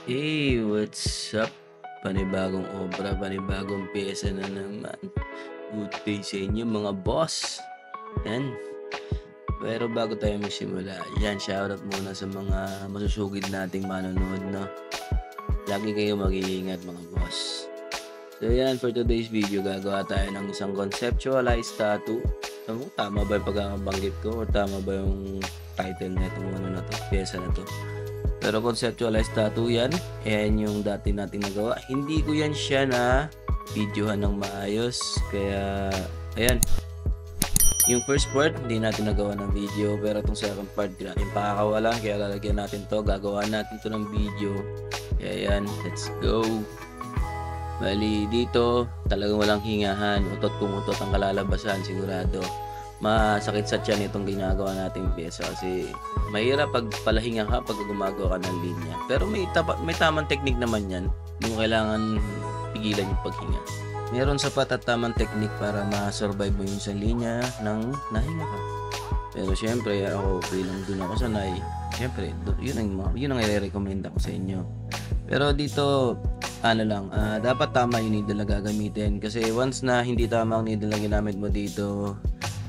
Hey, what's up? Panibagong obra, panibagong piyesa na naman. Good day sa inyo mga boss. Yan. Pero bago tayo magsimula, yan, shoutout muna sa mga masusugid nating manonood, no? Lagi kayo mag-iingat mga boss. So yan, for today's video, gagawa tayo ng isang conceptualized tattoo. Tama ba yung pagkakabanggit ko? O tama ba yung title na itong piyesa na to? Pero conceptualized tattoo yan. Ayan yung dati natin nagawa. Hindi ko yan siya na videohan ng maayos. Kaya, ayan. Yung first part, hindi natin nagawa ng video. Pero itong second part, hindi natin pakakawalan. Kaya lalagyan natin to. Gagawa natin to ng video. Kaya ayan, let's go. Bali, dito, talagang walang hingahan. Utot kung utot ang kalalabasan, sigurado. Masakit sa tiyan itong ginagawa nating pyesa kasi mahirap pag palahinga ka pag gumagawa ka ng linya. Pero may tamang technique naman yan. Yung kailangan pigilan yung paghinga. Meron sapat at tamang technique para ma-survive mo yung isang linya nang nahinga ka. Pero syempre, ako bilang dun ako sanay. Syempre, yun ang i-recommend ako sa inyo. Pero dito, dapat tama yung needle na gagamitin. Kasi once na hindi tama ang needle na ginamit mo dito,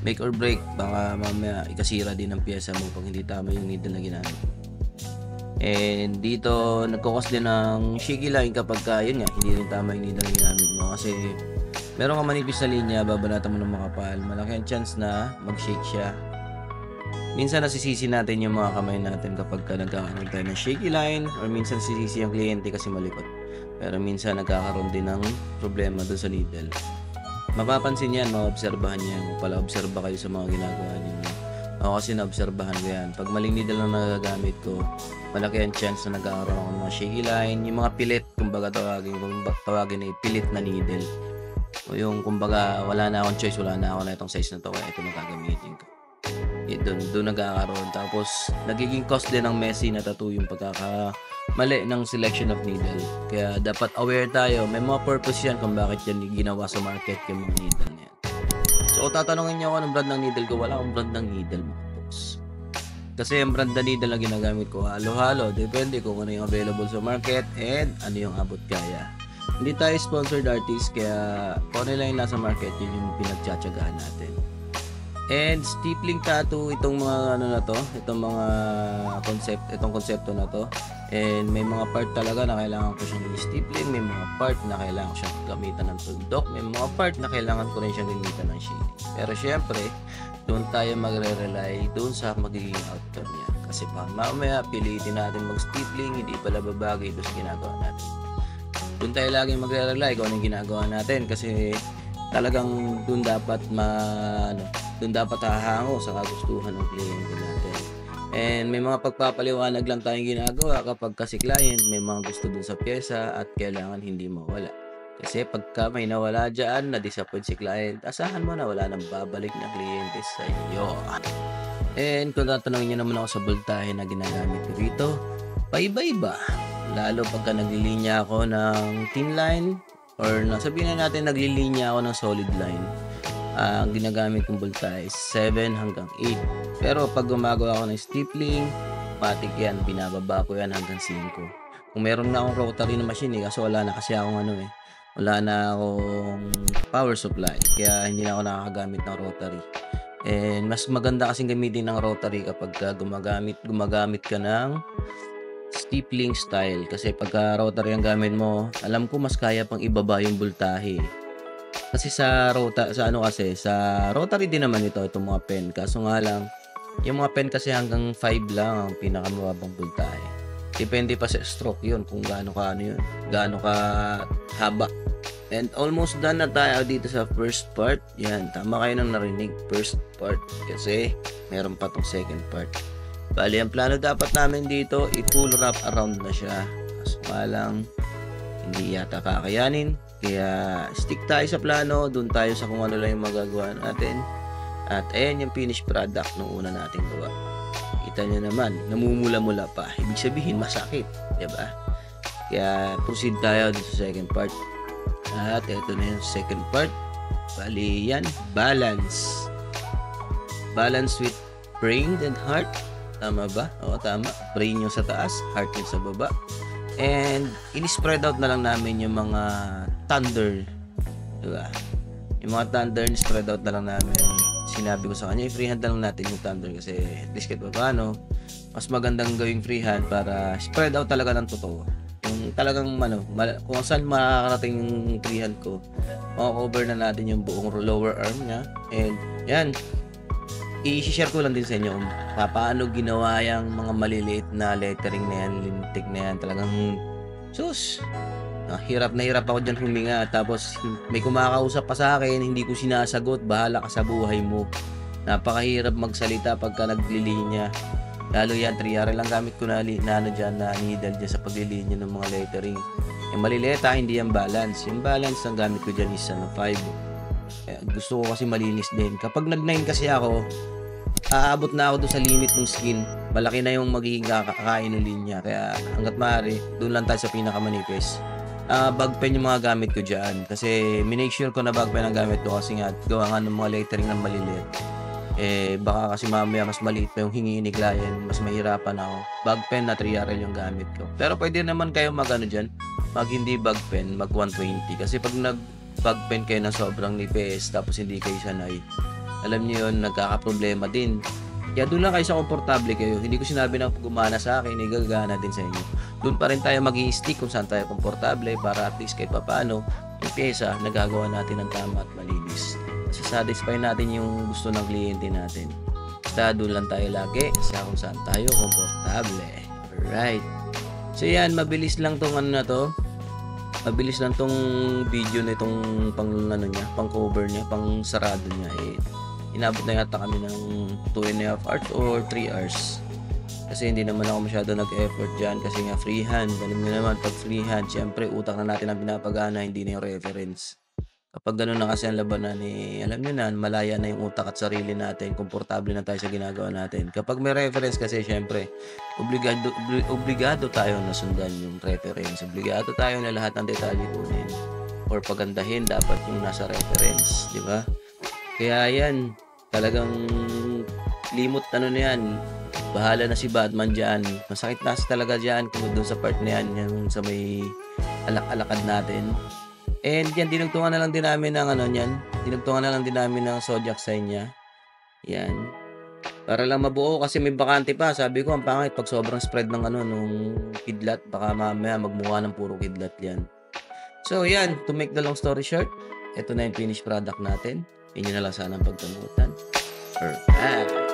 make or break, baka mamaya ikasira din ang pyesa mo pag hindi tama yung needle na ginamit. And dito, nagkukos din ng shaky line kapag yun nga, hindi rin tama yung needle na ginamit mo. Kasi meron ka manipis na linya, babanatan mo ng makapal, malaki ang chance na mag-shake siya. Minsan nasisisi natin yung mga kamay natin kapag nagkakaroon tayo ng shaky line, or minsan sisisi yung kliyente kasi malikot. Pero minsan nagkakaroon din ng problema doon sa needle. Mapapansin yan, maobserbahan yan. Pala obserba kayo sa mga ginagawa ninyo. Ako kasi naobserbahan ko yan. Pag maling needle lang nagagamit ko, malaki ang chance na nagkakaroon ako ng mga shaky line. Yung mga pilit, kumbaga tawagin ay pilit na needle. O yung kumbaga wala na akong choice, wala na ako na itong size na to, kaya ito na gagamitin ko. Doon nagkakaroon. Tapos nagiging cause din ng messy na tattoo yung mali ng selection of needle. Kaya dapat aware tayo. May mga purpose yan kung bakit yan ginawa sa market yung mga needle na yan. So, tatanungin niyo ako ng brand ng needle ko. Wala akong brand ng needle, mga boss. Kasi yung brand ng needle na ginagamit ko, halo-halo. Depende kung ano yung available sa market and ano yung abot kaya. Hindi tayo sponsored artist, kaya kung ano lang yung nasa market, yun yung pinagtsatsagaan natin. And stippling tattoo, itong mga itong konsepto na to. And may mga part talaga na kailangan ko siyang i-stippling, may mga part na kailangan ko siyang gamitan ng tuldok, may mga part na kailangan ko rin siyang gamitan ng shading. Pero syempre, doon tayo magre-rely doon sa magiging outcome niya. Kasi baka mamaya pilitin natin mag-stippling, hindi pala babagay doon sa ginagawa natin. Doon tayo laging magre-rely kung anong ginagawa natin kasi talagang doon dapat hahango sa kagustuhan ng kliyente natin. And may mga pagpapaliwanag lang tayong ginagawa kapag kasi client may mga gusto dun sa pyesa at kailangan hindi mawala. Kasi pagka may nawala dyan, na-disappoint si client, asahan mo na wala nang babalik na kliyente sa iyo. And kung tatanungin nyo naman ako sa voltahe na ginagamit ko dito, paiba-iba. Lalo pagka naglilinya ako ng thin line, or sabihin na natin naglilinya ako ng solid line, ang ginagamit kong voltahe is 7 hanggang 8. Pero pag gumagawa ako ng stippling, matik yan, binababa ko yan hanggang 5. Kung meron na akong rotary na machine, kasi wala na akong power supply, kaya hindi na ako nakakagamit ng rotary. And mas maganda kasing gamitin ng rotary kapag gumagamit ka ng stippling style, kasi pagka rotary ang gamit mo, alam ko mas kaya pang ibaba yung voltahe. Kasi sa rotary din naman itong mga pen. Kaso nga lang, yung mga pen kasi hanggang 5 lang ang pinakamababang voltahe. Depende pa sa stroke yun kung gaano ka haba. And almost done na tayo dito sa first part. Yan, tama kayo nang narinig, first part. Kasi meron pa tong second part. Bali, ang plano dapat namin dito, i-full wrap around na siya. Kaso nga lang, hindi yata kakayanin. Kaya stick tayo sa plano, dun tayo sa kung ano lang yung magagawa natin. At ayan yung finished product nung una nating gawa. Kita nyo naman, namumula-mula pa. Ibig sabihin, masakit. Diba? Kaya proceed tayo dito sa second part. At ito na yung second part. Bali yan, balance. Balance with brain and heart. Tama ba? Oo, tama. Brain yung sa taas, heart yung sa baba. And ini-spread out na lang namin yung mga thunder, 'di ba? Yung mga thunder, ni-spread out na lang namin. Sinabi ko sa kanya, i-freehand na lang natin yung thunder kasi at least kahit paano, mas magandang gawing freehand para spread out talaga ng totoo. Yung talagang kung saan makakarating yung freehand ko, mako-cover na natin yung buong lower arm niya. And yan, i-share ko lang din sa inyo kung paano ginawa yung mga maliliit na lettering na yan, lintik na yan. Talagang, sus, hirap na hirap ako dyan huminga. Tapos may kumakausap pa sa akin, hindi ko sinasagot, bahala ka sa buhay mo. Napakahirap magsalita pagka naglilinya. Lalo yan, 3R lang gamit ko na dyan, na needle dyan sa paglilinya ng mga lettering. Yung maliliit hindi yan balance. Yung balance ang gamit ko dyan is 5. Gusto ko kasi malinis din. Kapag nag-9 kasi ako, aabot na ako doon sa limit ng skin. Malaki na yung magiging kakain ng linya. Kaya hanggat maaari, doon lang tayo sa pinakamanipis. Bag pen yung mga gamit ko dyan. Kasi minake sure ko na bag pen ang gamit ko kasi nga gawa nga ng mga lettering ng maliliit. Baka kasi mamaya mas maliit pa yung hingi ni client, mas mahirapan ako. Bag pen na 3RL yung gamit ko. Pero pwede naman kayo dyan, mag hindi bag pen, mag 120. Kasi pag nag bag pen kayo na sobrang nipis, tapos hindi kayo sanay, alam niyo yun, nagkakaproblema din. Kaya doon lang kayo sa komportable kayo. Hindi ko sinabi na gumana sa akin, gagana din sa inyo. Doon pa rin tayo mag-i-stick kung saan tayo komportable para at least kahit paano, yung pyesa, nagagawa natin ng tama at malinis. Satisfy natin yung gusto ng kliyente natin. Basta doon lang tayo lagi sa kung saan tayo komportable. Alright. So yan, mabilis lang tong mabilis lang tong video na itong pang cover niya, pang sarado niya. Inabot na yata kami ng 2.5 hours or 3 hours. Kasi hindi naman ako masyado nag-effort dyan kasi nga freehand. Alam niyo naman, pag freehand, syempre utak na natin ang pinapagana, hindi na yung reference. Kapag gano'n na kasi ang labanan, alam nyo na, malaya na yung utak at sarili natin, komportable na tayo sa ginagawa natin. Kapag may reference kasi, syempre, obligado tayo na sundan yung reference. Obligado tayo na lahat ng detalye kunin or pagandahin dapat yung nasa reference, di ba? Kaya yan, talagang limot na yan. Bahala na si Batman dyan. Masakit na talaga dyan kung doon sa part na yan, yung sa may alak-alakad natin. And yan, dinugtungan na lang din namin ng dinugtungan na lang din namin ng zodiac sign niya. Yan. Para lang mabuo kasi may bakante pa. Sabi ko, ang pangit pag sobrang spread ng nung kidlat, baka mamaya magmukha ng puro kidlat yan. So yan, to make the long story short, ito na yung finished product natin. Inyo na lang sana ang pagtamutan. Perfect.